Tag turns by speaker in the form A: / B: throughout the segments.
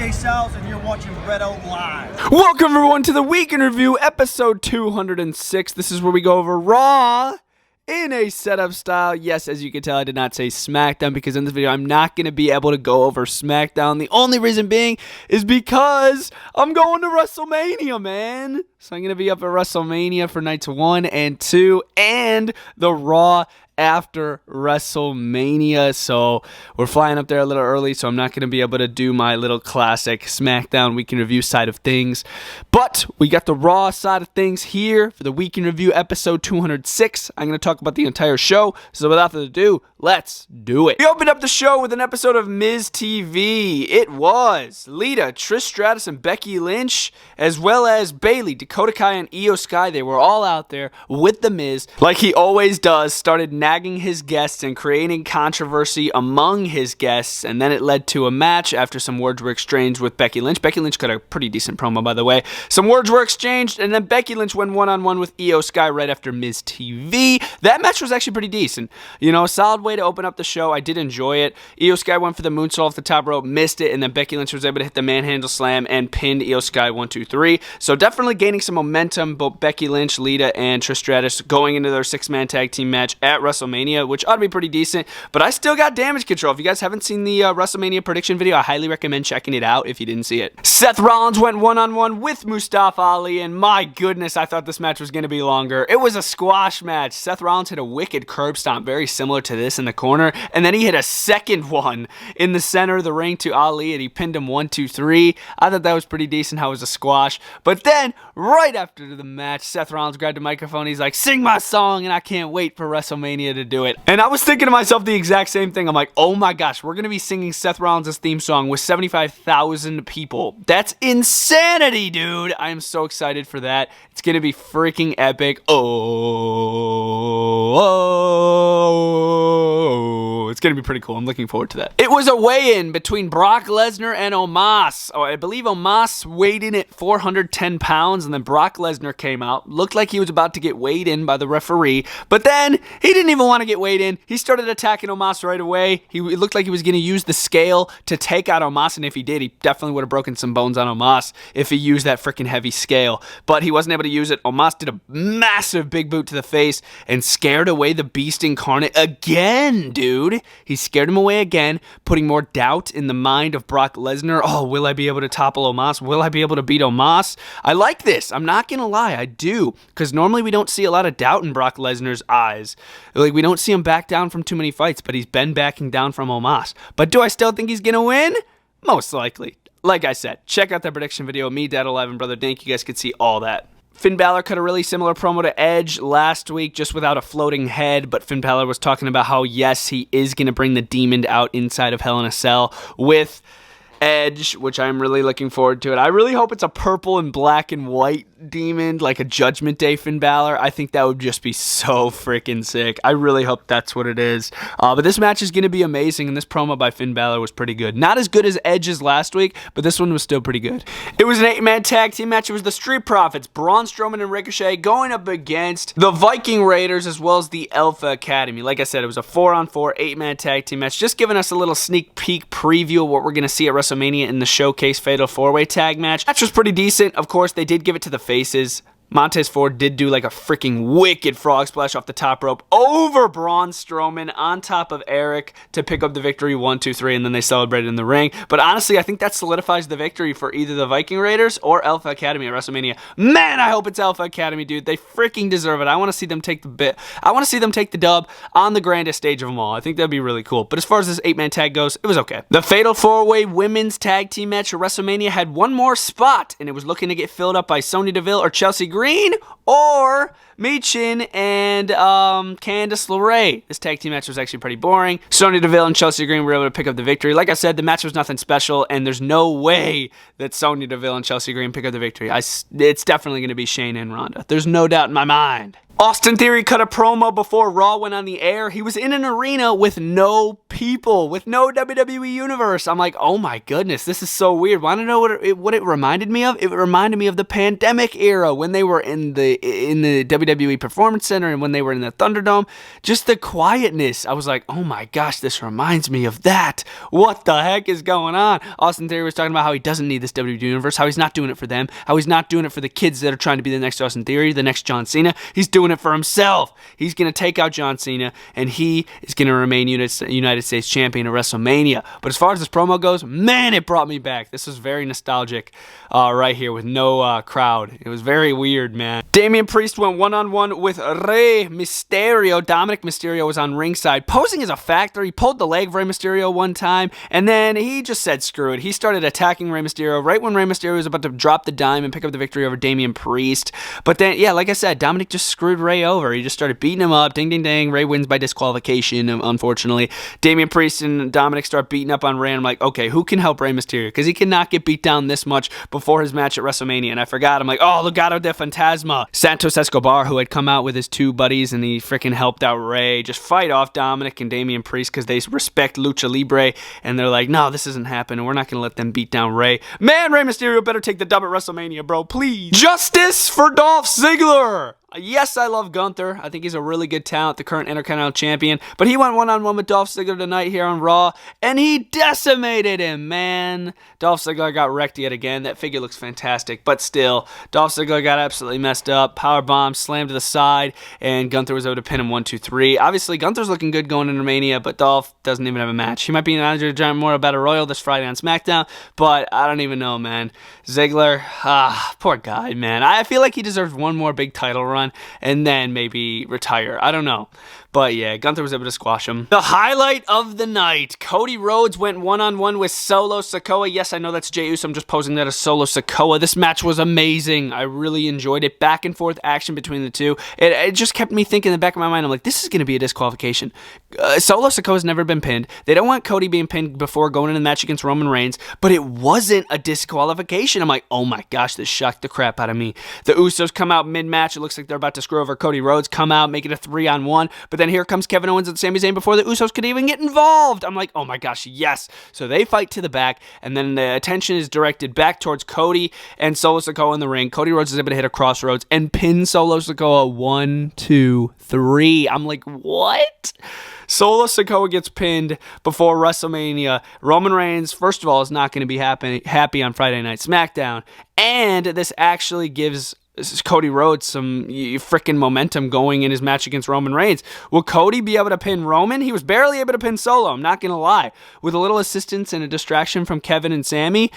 A: AJ Styles, and you're watching Bretto Live.
B: Welcome everyone to the Week in Review, episode 206. This is where we go over Raw in a setup style. Yes, as you can tell, I did not say SmackDown because in this video, I'm not going to be able to go over SmackDown. The only reason being is because I'm going to WrestleMania, man. So I'm going to be up at WrestleMania for nights 1 and 2 and the Raw after WrestleMania. So we're flying up there a little early, so I'm not going to be able to do my little classic SmackDown Week in Review side of things. But we got the Raw side of things here for the Week in Review episode 206. I'm going to talk about the entire show. So without further ado, let's do it. We opened up the show with an episode of Miz TV. It was Lita, Trish Stratus, and Becky Lynch, as well as Bayley, Dakota Kai, and Io Sky. They were all out there with the Miz, like he always does, started nagging his guests and creating controversy among his guests, and then it led to a match after some words were exchanged with Becky Lynch. Becky Lynch got a pretty decent promo, by the way. Some words were exchanged, and then Becky Lynch went one-on-one with Io Sky right after Miz TV. That match was actually pretty decent. You know, a solid way to open up the show. I did enjoy it. Io Sky went for the moonsault off the top rope, missed it, and then Becky Lynch was able to hit the manhandle slam and pinned Io Sky 1, 2, 3. So definitely gaining some momentum, both Becky Lynch, Lita, and Trish Stratus going into their 6-man tag team match at WrestleMania, which ought to be pretty decent, but I still got Damage Control. If you guys haven't seen the WrestleMania prediction video, I highly recommend checking it out if you didn't see it. Seth Rollins went one-on-one with Mustafa Ali, and my goodness, I thought this match was going to be longer. It was a squash match. Seth Rollins hit a wicked curb stomp, very similar to this in the corner, and then he hit a second one in the center of the ring to Ali, and he pinned him 1, 2, 3. I thought that was pretty decent how it was a squash, but then, right after the match, Seth Rollins grabbed the microphone, he's like, sing my song, and I can't wait for WrestleMania to do it. And I was thinking to myself the exact same thing. I'm like, oh my gosh, we're going to be singing Seth Rollins' theme song with 75,000 people. That's insanity, dude. I am so excited for that. It's going to be freaking epic. Oh, it's going to be pretty cool. I'm looking forward to that. It was a weigh-in between Brock Lesnar and Omas. Oh, I believe Omas weighed in at 410 pounds, and then Brock Lesnar came out. Looked like he was about to get weighed in by the referee, but then he didn't even want to get weighed in. He started attacking Omas right away. It looked like he was going to use the scale to take out Omas, and if he did, he definitely would have broken some bones on Omas if he used that freaking heavy scale. But he wasn't able to use it. Omas did a massive big boot to the face and scared away the Beast Incarnate again, dude. He scared him away again, putting more doubt in the mind of Brock Lesnar. Oh, will I be able to topple Omas? Will I be able to beat Omas? I like this. I'm not going to lie. I do. Because normally we don't see a lot of doubt in Brock Lesnar's eyes. Like, we don't see him back down from too many fights, but he's been backing down from Omas. But do I still think he's going to win? Most likely. Like I said, check out that prediction video. Me, Dad Alive, and Brother Dink. You guys could see all that. Finn Balor cut a really similar promo to Edge last week, just without a floating head, but Finn Balor was talking about how, yes, he is going to bring the demon out inside of Hell in a Cell with Edge, which I'm really looking forward to it. I really hope it's a purple and black and white demon, like a Judgment Day Finn Balor. I think that would just be so freaking sick. I really hope that's what it is. But this match is going to be amazing, and this promo by Finn Balor was pretty good. Not as good as Edge's last week, but this one was still pretty good. It was an 8-man tag team match. It was the Street Profits, Braun Strowman and Ricochet, going up against the Viking Raiders as well as the Alpha Academy. Like I said, it was a 4-on-4, 8-man tag team match, just giving us a little sneak peek preview of what we're going to see at WrestleMania in the Showcase Fatal 4-Way Tag match. Match was pretty decent. Of course, they did give it to the faces. Montez Ford did do like a freaking wicked frog splash off the top rope over Braun Strowman on top of Eric to pick up the victory 1, 2, 3, and then they celebrated in the ring. But honestly, I think that solidifies the victory for either the Viking Raiders or Alpha Academy at WrestleMania. Man, I hope it's Alpha Academy, dude. They freaking deserve it. I want to see them take the bit. I want to see them take the dub on the grandest stage of them all. I think that'd be really cool. But as far as this 8-man tag goes, it was okay. The Fatal 4-Way Women's Tag Team match at WrestleMania had one more spot, and it was looking to get filled up by Sonya Deville or Chelsea Green, or Michin and Candice LeRae. This tag team match was actually pretty boring. Sonya Deville and Chelsea Green were able to pick up the victory. Like I said, the match was nothing special, and there's no way that Sonya Deville and Chelsea Green pick up the victory. It's definitely going to be Shayna and Ronda. There's no doubt in my mind. Austin Theory cut a promo before Raw went on the air. He was in an arena with no people with no WWE Universe. I'm like, oh my goodness, this is so weird. Want to know what it reminded me of? It reminded me of the pandemic era when they were in the WWE Performance Center and when they were in the Thunderdome. Just the quietness. I was like, oh my gosh, this reminds me of that. What the heck is going on? Austin Theory was talking about how he doesn't need this WWE Universe, how he's not doing it for them, how he's not doing it for the kids that are trying to be the next Austin Theory, the next John Cena. He's doing it for himself. He's going to take out John Cena, and he is going to remain United States Champion at WrestleMania. But as far as this promo goes, man, it brought me back. This was very nostalgic right here with no crowd. It was very weird, man. Damian Priest went one-on-one with Rey Mysterio. Dominic Mysterio was on ringside, posing as a factor. He pulled the leg of Rey Mysterio one time, and then he just said screw it. He started attacking Rey Mysterio right when Rey Mysterio was about to drop the dime and pick up the victory over Damian Priest. But then, yeah, like I said, Dominic just screwed Rey over. He just started beating him up. Ding, ding, ding. Rey wins by disqualification, unfortunately. Damian Priest and Dominic start beating up on Rey. I'm like, okay, who can help Rey Mysterio? Because he cannot get beat down this much before his match at WrestleMania. And I forgot. I'm like, oh, Legado de Fantasma. Santos Escobar, who had come out with his two buddies, and he freaking helped out Rey, just fight off Dominic and Damian Priest because they respect Lucha Libre. And they're like, no, this isn't happening. We're not going to let them beat down Rey. Man, Rey Mysterio better take the dub at WrestleMania, bro. Please. Justice for Dolph Ziggler. Yes, I love Gunther. I think he's a really good talent, the current Intercontinental Champion. But he went one-on-one with Dolph Ziggler tonight here on Raw, and he decimated him, man. Dolph Ziggler got wrecked yet again. That figure looks fantastic, but still, Dolph Ziggler got absolutely messed up. Powerbomb, slammed to the side, and Gunther was able to pin him 1-2-3. Obviously, Gunther's looking good going into Mania, but Dolph doesn't even have a match. He might be in Andre the Giant Memorial Battle Royal this Friday on SmackDown, but I don't even know, man. Ziggler, poor guy, man. I feel like he deserves one more big title run and then maybe retire. I don't know. But yeah, Gunther was able to squash him. The highlight of the night. Cody Rhodes went one-on-one with Solo Sakoa. Yes, I know that's Jey Uso. I'm just posing that as Solo Sakoa. This match was amazing. I really enjoyed it. Back and forth action between the two. It just kept me thinking in the back of my mind. I'm like, this is going to be a disqualification. Solo Sakoa's never been pinned. They don't want Cody being pinned before going into the match against Roman Reigns, but it wasn't a disqualification. I'm like, oh my gosh, this shocked the crap out of me. The Usos come out mid-match. It looks like they're about to screw over Cody Rhodes. Come out, make it a 3-on-1, but then here comes Kevin Owens and Sami Zayn before the Usos could even get involved. I'm like, oh my gosh, yes. So they fight to the back, and then the attention is directed back towards Cody and Solo Sikoa in the ring. Cody Rhodes is able to hit a crossroads and pin Solo Sikoa 1, 2, 3. I'm like, what? Solo Sikoa gets pinned before WrestleMania. Roman Reigns, first of all, is not going to be happy on Friday Night SmackDown, and this actually gives Cody Rhodes some freaking momentum going in his match against Roman Reigns. Will Cody be able to pin Roman? He was barely able to pin Solo, I'm not going to lie. With a little assistance and a distraction from Kevin and Sami,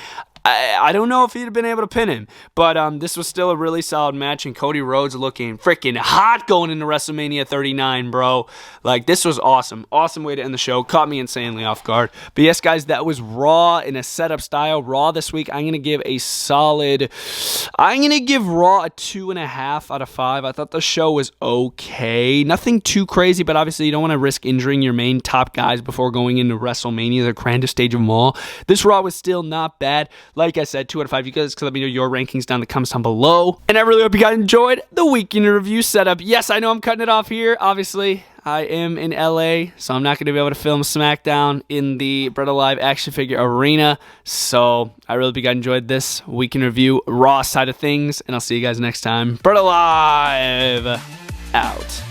B: I don't know if he'd have been able to pin him, but this was still a really solid match, and Cody Rhodes looking freaking hot going into WrestleMania 39, bro. Like, this was awesome. Awesome way to end the show. Caught me insanely off guard. But yes, guys, that was Raw in a setup style. Raw this week, I'm going to give a solid... I'm going to give Raw a 2.5 out of 5. I thought the show was okay. Nothing too crazy, but obviously you don't want to risk injuring your main top guys before going into WrestleMania, the grandest stage of them all. This Raw was still not bad. Like I said, 2 out of 5. You guys can let me know your rankings down in the comments down below. And I really hope you guys enjoyed the week in review setup. Yes, I know I'm cutting it off here. Obviously, I am in LA, so I'm not going to be able to film SmackDown in the Bretto Live action figure arena. So I really hope you guys enjoyed this week in review Raw side of things. And I'll see you guys next time. Bretto Live out.